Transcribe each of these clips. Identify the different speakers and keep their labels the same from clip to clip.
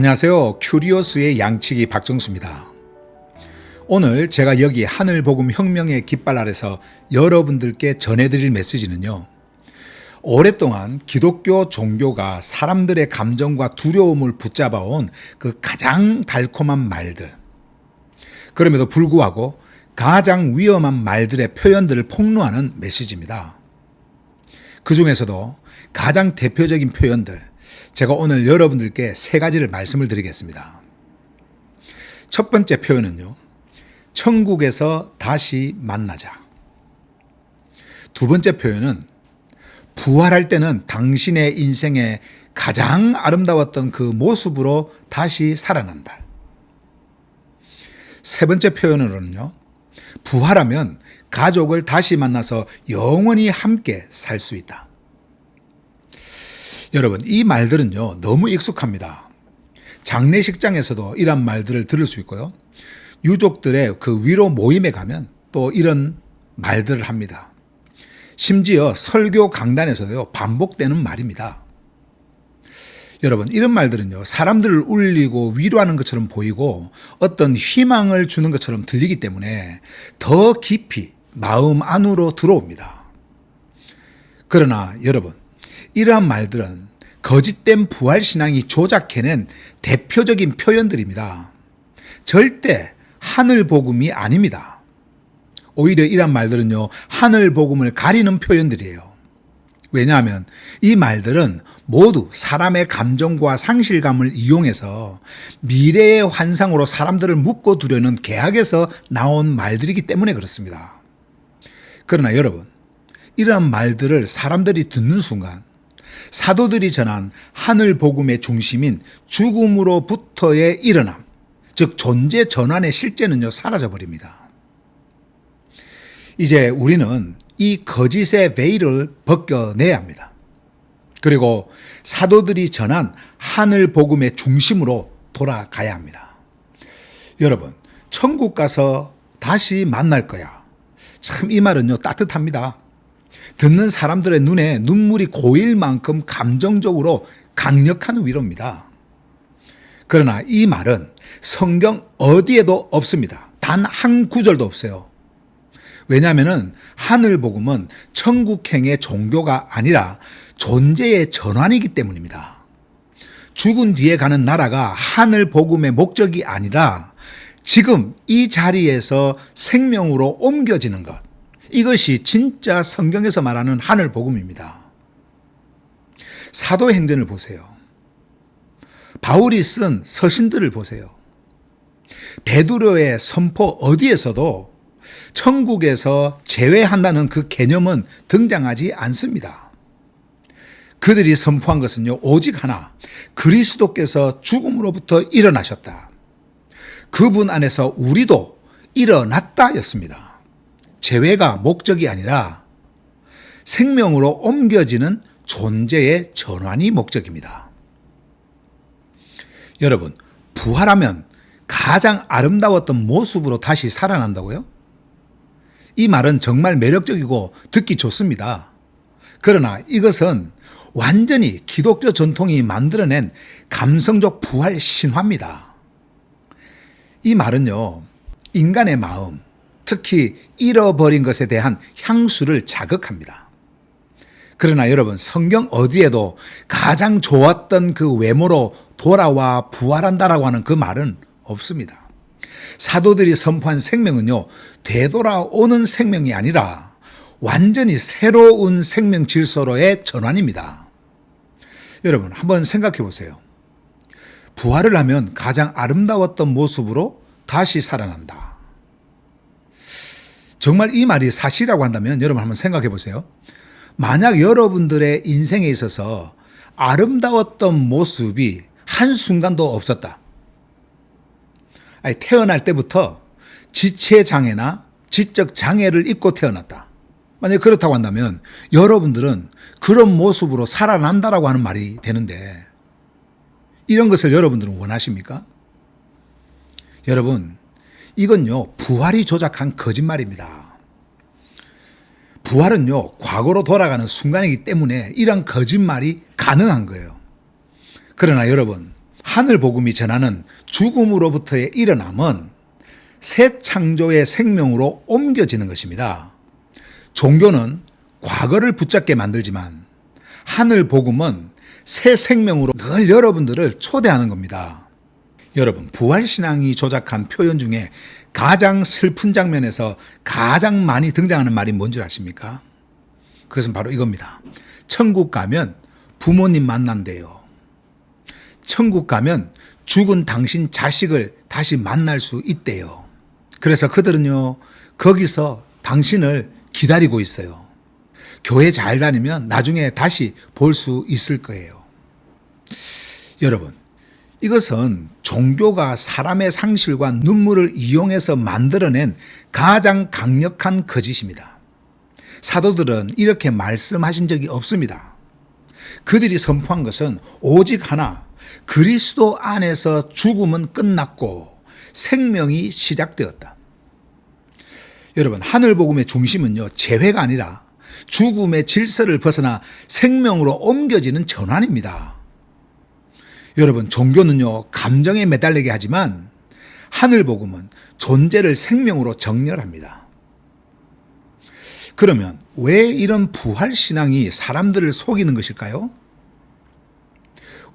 Speaker 1: 안녕하세요. 큐리오스의 양치기 박정수입니다. 오늘 제가 여기 하늘복음 혁명의 깃발 아래서 여러분들께 전해드릴 메시지는요, 오랫동안 기독교 종교가 사람들의 감정과 두려움을 붙잡아온 그 가장 달콤한 말들, 그럼에도 불구하고 가장 위험한 말들의 표현들을 폭로하는 메시지입니다. 그 중에서도 가장 대표적인 표현들, 제가 오늘 여러분들께 세 가지를 말씀을 드리겠습니다. 첫 번째 표현은요, 천국에서 다시 만나자. 두 번째 표현은 부활할 때는 당신의 인생에 가장 아름다웠던 그 모습으로 다시 살아난다. 세 번째 표현으로는요, 부활하면 가족을 다시 만나서 영원히 함께 살 수 있다. 여러분, 이 말들은요, 너무 익숙합니다. 장례식장에서도 이런 말들을 들을 수 있고요. 유족들의 그 위로 모임에 가면 또 이런 말들을 합니다. 심지어 설교 강단에서도 반복되는 말입니다. 여러분, 이런 말들은요, 사람들을 울리고 위로하는 것처럼 보이고 어떤 희망을 주는 것처럼 들리기 때문에 더 깊이 마음 안으로 들어옵니다. 그러나 여러분, 이러한 말들은 거짓된 부활신앙이 조작해낸 대표적인 표현들입니다. 절대 하늘복음이 아닙니다. 오히려 이런 말들은요, 하늘복음을 가리는 표현들이에요. 왜냐하면 이 말들은 모두 사람의 감정과 상실감을 이용해서 미래의 환상으로 사람들을 묶어두려는 계약에서 나온 말들이기 때문에 그렇습니다. 그러나 여러분, 이러한 말들을 사람들이 듣는 순간 사도들이 전한 하늘복음의 중심인 죽음으로부터의 일어남, 즉 존재 전환의 실제는요, 사라져버립니다. 이제 우리는 이 거짓의 베일을 벗겨내야 합니다. 그리고 사도들이 전한 하늘복음의 중심으로 돌아가야 합니다. 여러분, 천국 가서 다시 만날 거야. 참, 이 말은요, 따뜻합니다. 듣는 사람들의 눈에 눈물이 고일 만큼 감정적으로 강력한 위로입니다. 그러나 이 말은 성경 어디에도 없습니다. 단 한 구절도 없어요. 왜냐하면 하늘복음은 천국행의 종교가 아니라 존재의 전환이기 때문입니다. 죽은 뒤에 가는 나라가 하늘복음의 목적이 아니라 지금 이 자리에서 생명으로 옮겨지는 것, 이것이 진짜 성경에서 말하는 하늘복음입니다. 사도행전을 보세요. 바울이 쓴 서신들을 보세요. 베드로의 선포 어디에서도 천국에서 제외한다는 그 개념은 등장하지 않습니다. 그들이 선포한 것은요, 오직 하나, 그리스도께서 죽음으로부터 일어나셨다. 그분 안에서 우리도 일어났다 였습니다. 재회가 목적이 아니라 생명으로 옮겨지는 존재의 전환이 목적입니다. 여러분, 부활하면 가장 아름다웠던 모습으로 다시 살아난다고요? 이 말은 정말 매력적이고 듣기 좋습니다. 그러나 이것은 완전히 기독교 전통이 만들어낸 감성적 부활 신화입니다. 이 말은요, 인간의 마음, 특히 잃어버린 것에 대한 향수를 자극합니다. 그러나 여러분, 성경 어디에도 가장 좋았던 그 외모로 돌아와 부활한다라고 하는 그 말은 없습니다. 사도들이 선포한 생명은요, 되돌아오는 생명이 아니라 완전히 새로운 생명 질서로의 전환입니다. 여러분, 한번 생각해 보세요. 부활을 하면 가장 아름다웠던 모습으로 다시 살아난다. 정말 이 말이 사실이라고 한다면 여러분 한번 생각해 보세요. 만약 여러분들의 인생에 있어서 아름다웠던 모습이 한순간도 없었다. 아니, 태어날 때부터 지체장애나 지적 장애를 입고 태어났다. 만약 그렇다고 한다면 여러분들은 그런 모습으로 살아난다라고 하는 말이 되는데, 이런 것을 여러분들은 원하십니까? 여러분, 이건요, 부활이 조작한 거짓말입니다. 부활은요, 과거로 돌아가는 순간이기 때문에 이런 거짓말이 가능한 거예요. 그러나 여러분, 하늘 복음이 전하는 죽음으로부터의 일어남은 새 창조의 생명으로 옮겨지는 것입니다. 종교는 과거를 붙잡게 만들지만 하늘 복음은 새 생명으로 늘 여러분들을 초대하는 겁니다. 여러분, 부활신앙이 조작한 표현 중에 가장 슬픈 장면에서 가장 많이 등장하는 말이 뭔지 아십니까? 그것은 바로 이겁니다. 천국 가면 부모님 만난대요. 천국 가면 죽은 당신 자식을 다시 만날 수 있대요. 그래서 그들은요, 거기서 당신을 기다리고 있어요. 교회 잘 다니면 나중에 다시 볼 수 있을 거예요. 여러분, 이것은 종교가 사람의 상실과 눈물을 이용해서 만들어낸 가장 강력한 거짓입니다. 사도들은 이렇게 말씀하신 적이 없습니다. 그들이 선포한 것은 오직 하나, 그리스도 안에서 죽음은 끝났고 생명이 시작되었다. 여러분, 하늘복음의 중심은요, 재회가 아니라 죽음의 질서를 벗어나 생명으로 옮겨지는 전환입니다. 여러분, 종교는요, 감정에 매달리게 하지만 하늘복음은 존재를 생명으로 정렬합니다. 그러면 왜 이런 부활신앙이 사람들을 속이는 것일까요?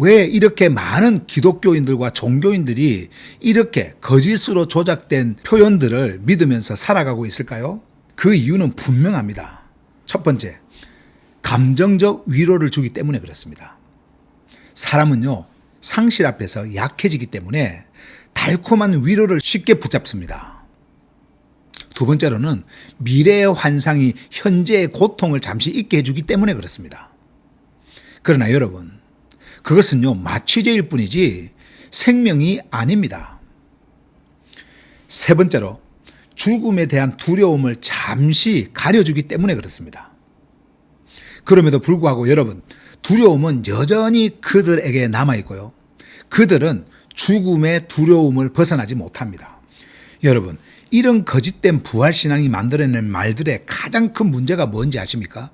Speaker 1: 왜 이렇게 많은 기독교인들과 종교인들이 이렇게 거짓으로 조작된 표현들을 믿으면서 살아가고 있을까요? 그 이유는 분명합니다. 첫 번째, 감정적 위로를 주기 때문에 그렇습니다. 사람은요, 상실 앞에서 약해지기 때문에 달콤한 위로를 쉽게 붙잡습니다. 두 번째로는 미래의 환상이 현재의 고통을 잠시 잊게 해주기 때문에 그렇습니다. 그러나 여러분, 그것은요, 마취제일 뿐이지 생명이 아닙니다. 세 번째로, 죽음에 대한 두려움을 잠시 가려주기 때문에 그렇습니다. 그럼에도 불구하고 여러분, 두려움은 여전히 그들에게 남아있고요. 그들은 죽음의 두려움을 벗어나지 못합니다. 여러분, 이런 거짓된 부활신앙이 만들어낸 말들의 가장 큰 문제가 뭔지 아십니까?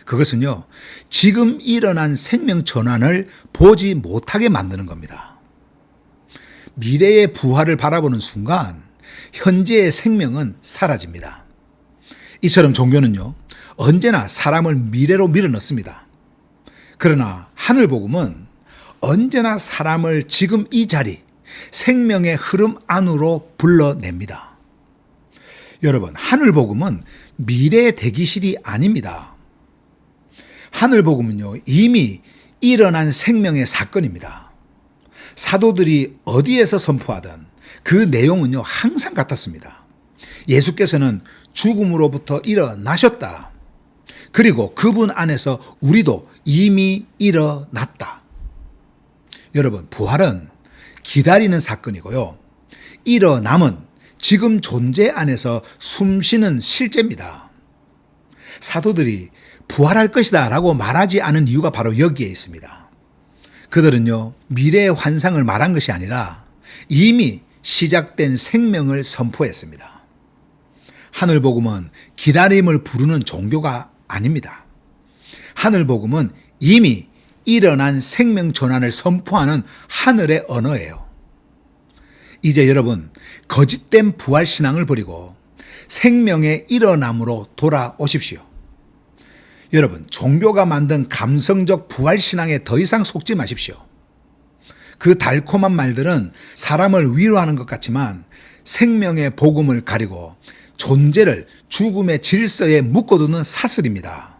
Speaker 1: 그것은요, 지금 일어난 생명 전환을 보지 못하게 만드는 겁니다. 미래의 부활을 바라보는 순간 현재의 생명은 사라집니다. 이처럼 종교는요, 언제나 사람을 미래로 밀어넣습니다. 그러나 하늘복음은 언제나 사람을 지금 이 자리, 생명의 흐름 안으로 불러냅니다. 여러분, 하늘복음은 미래의 대기실이 아닙니다. 하늘복음은요, 이미 일어난 생명의 사건입니다. 사도들이 어디에서 선포하든 그 내용은요, 항상 같았습니다. 예수께서는 죽음으로부터 일어나셨다. 그리고 그분 안에서 우리도 이미 일어났다. 여러분, 부활은 기다리는 사건이고요. 일어남은 지금 존재 안에서 숨쉬는 실제입니다. 사도들이 부활할 것이다 라고 말하지 않은 이유가 바로 여기에 있습니다. 그들은요, 미래의 환상을 말한 것이 아니라 이미 시작된 생명을 선포했습니다. 하늘복음은 기다림을 부르는 종교가 아닙니다. 하늘복음은 이미 일어난 생명 전환을 선포하는 하늘의 언어예요. 이제 여러분, 거짓된 부활신앙을 버리고 생명의 일어남으로 돌아오십시오. 여러분, 종교가 만든 감성적 부활신앙에 더 이상 속지 마십시오. 그 달콤한 말들은 사람을 위로하는 것 같지만 생명의 복음을 가리고 존재를 죽음의 질서에 묶어두는 사슬입니다.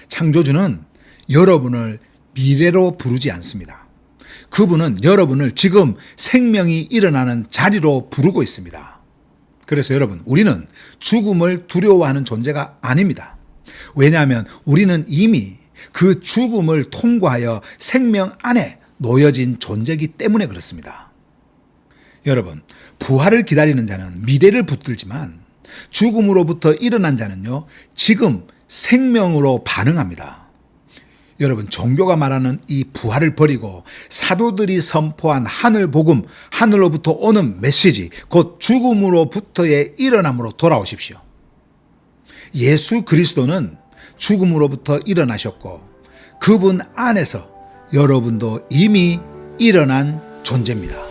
Speaker 1: 창조주는 여러분을 미래로 부르지 않습니다. 그분은 여러분을 지금 생명이 일어나는 자리로 부르고 있습니다. 그래서 여러분, 우리는 죽음을 두려워하는 존재가 아닙니다. 왜냐하면 우리는 이미 그 죽음을 통과하여 생명 안에 놓여진 존재이기 때문에 그렇습니다. 여러분, 부활을 기다리는 자는 미래를 붙들지만 죽음으로부터 일어난 자는요, 지금 생명으로 반응합니다. 여러분, 종교가 말하는 이 부활을 버리고 사도들이 선포한 하늘 복음, 하늘로부터 오는 메시지, 곧 죽음으로부터의 일어남으로 돌아오십시오. 예수 그리스도는 죽음으로부터 일어나셨고 그분 안에서 여러분도 이미 일어난 존재입니다.